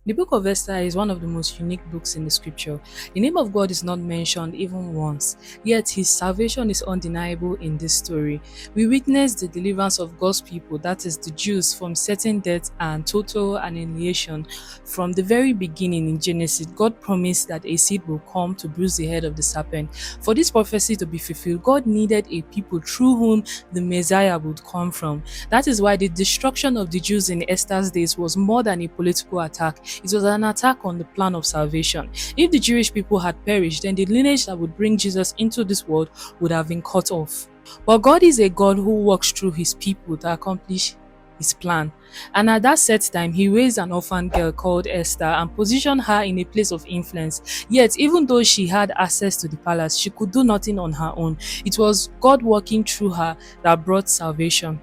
The book of Esther is one of the most unique books in the scripture. The name of God is not mentioned even once, yet his salvation is undeniable in this story. We witness the deliverance of God's people, that is the Jews, from certain death and total annihilation. From the very beginning in Genesis, God promised that a seed will come to bruise the head of the serpent. For this prophecy to be fulfilled, God needed a people through whom the Messiah would come from. That is why the destruction of the Jews in Esther's days was more than a political attack. It was an attack on the plan of salvation. If the Jewish people had perished, then the lineage that would bring Jesus into this world would have been cut off. But God is a God who works through his people to accomplish his plan. And at that set time, he raised an orphan girl called Esther and positioned her in a place of influence. Yet, even though she had access to the palace, she could do nothing on her own. It was God working through her that brought salvation.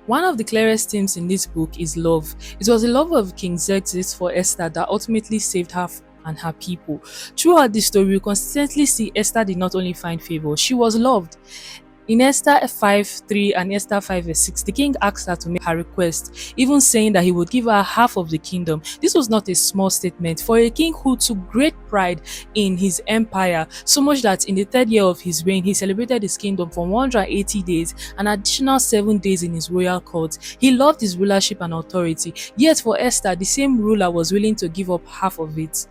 One of the clearest themes in this book is love. It was the love of King Xerxes for Esther that ultimately saved her and her people. Throughout this story, we consistently see Esther did not only find favor, she was loved. In Esther 5:3 and Esther 5:6, the king asked her to make her request, even saying that he would give her half of the kingdom. This was not a small statement for a king who took great pride in his empire, so much that in the third year of his reign, he celebrated his kingdom for 180 days, an additional 7 days in his royal court. He loved his rulership and authority, yet for Esther, the same ruler was willing to give up half of it.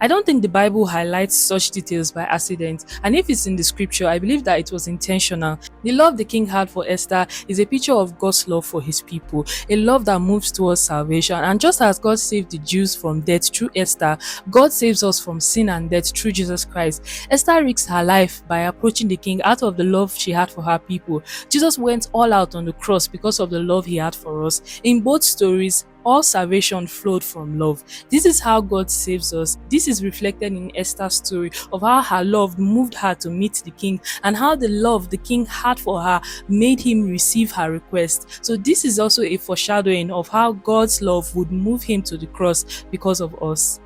I don't think the Bible highlights such details by accident, and if it's in the scripture, I believe that it was intentional. The love the king had for Esther is a picture of God's love for his people, a love that moves towards salvation. And just as God saved the Jews from death through Esther, God saves us from sin and death through Jesus Christ. Esther risked her life by approaching the king out of the love she had for her people. Jesus went all out on the cross because of the love he had for us. In both stories, all salvation flowed from love. This is how God saves us. This is reflected in Esther's story of how her love moved her to meet the king and how the love the king had for her made him receive her request. So this is also a foreshadowing of how God's love would move him to the cross because of us.